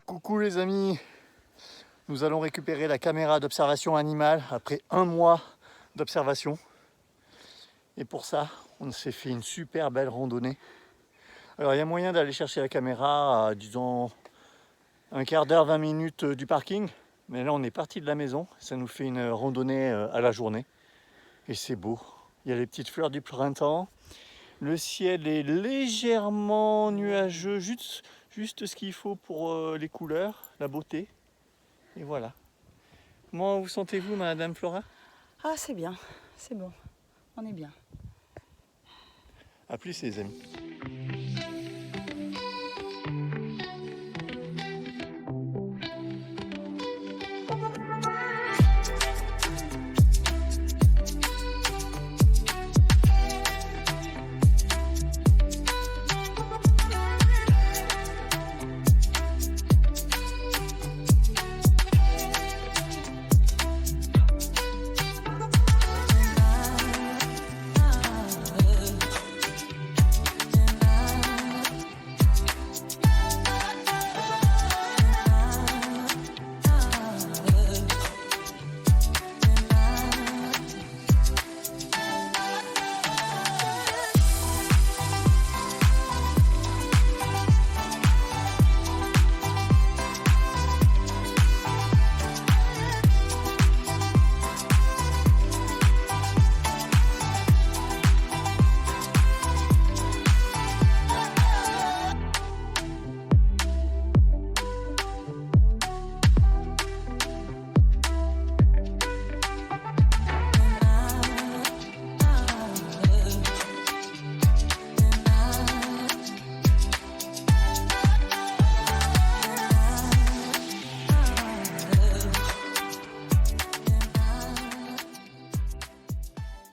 Coucou les amis, nous allons récupérer la caméra d'observation animale après un mois d'observation. Et pour ça, on s'est fait une super belle randonnée. Alors il y a moyen d'aller chercher la caméra à, disons, un quart d'heure, 20 minutes du parking. Mais là on est parti de la maison, ça nous fait une randonnée à la journée. Et c'est beau, il y a les petites fleurs du printemps. Le ciel est légèrement nuageux, juste ce qu'il faut pour les couleurs, la beauté. Et voilà. Comment vous sentez-vous, Madame Flora? Ah, c'est bien, c'est bon, on est bien. A plus, les amis.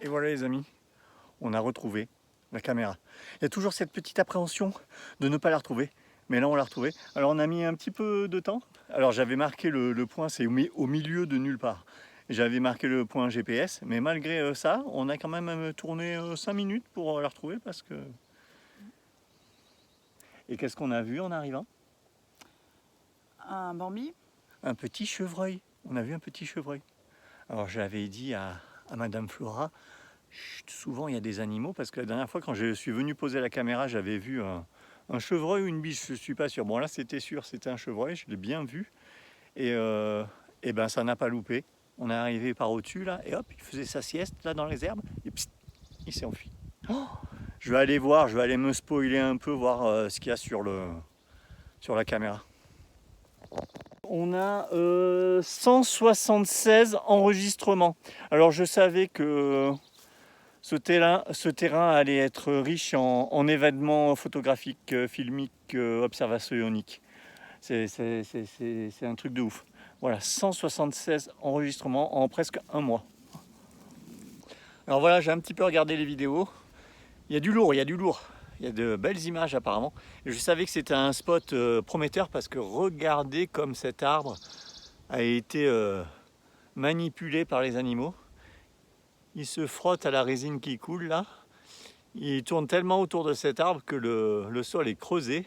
Et voilà les amis, on a retrouvé la caméra. Il y a toujours cette petite appréhension de ne pas la retrouver, mais là on l'a retrouvée. Alors on a mis un petit peu de temps. Alors j'avais marqué le point, c'est au milieu de nulle part. J'avais marqué le point GPS, mais malgré ça, on a quand même tourné 5 minutes pour la retrouver parce que... Et qu'est-ce qu'on a vu en arrivant? Un Bambi? Un petit chevreuil. On a vu un petit chevreuil. Alors j'avais dit à Madame Flora, souvent il y a des animaux, parce que la dernière fois quand je suis venu poser la caméra, j'avais vu un chevreuil ou une biche, je ne suis pas sûr. Bon là c'était sûr, c'était un chevreuil, je l'ai bien vu. Et ben ça n'a pas loupé. On est arrivé par au-dessus là, et hop, il faisait sa sieste là dans les herbes, et pssst, il s'est enfui. Oh, je vais aller voir, je vais aller me spoiler un peu, voir ce qu'il y a sur la caméra. On a 176 enregistrements. Alors je savais que ce terrain allait être riche en événements photographiques, filmiques, observationiques. C'est un truc de ouf. Voilà, 176 enregistrements en presque un mois. Alors voilà, j'ai un petit peu regardé les vidéos. Il y a du lourd, il y a du lourd. Il y a de belles images apparemment. Et je savais que c'était un spot prometteur parce que regardez comme cet arbre a été manipulé par les animaux. Il se frotte à la résine qui coule là. Il tourne tellement autour de cet arbre que le sol est creusé.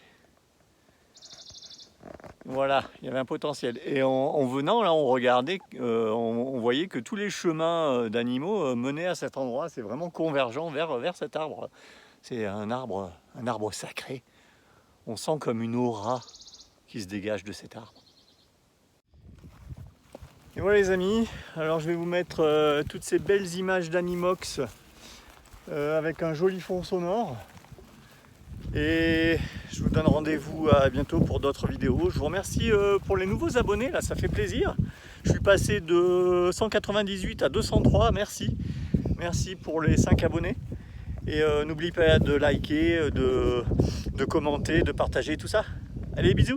Voilà, il y avait un potentiel. Et en venant là, on regardait, on voyait que tous les chemins d'animaux menaient à cet endroit. C'est vraiment convergent vers cet arbre. C'est un arbre sacré. On sent comme une aura qui se dégage de cet arbre. Et voilà les amis, alors je vais vous mettre toutes ces belles images d'Animox avec un joli fond sonore. Et je vous donne rendez-vous à bientôt pour d'autres vidéos. Je vous remercie pour les nouveaux abonnés, là ça fait plaisir. Je suis passé de 198 à 203, merci. Merci pour les 5 abonnés. Et n'oubliez pas de liker, de commenter, de partager tout ça. Allez, bisous!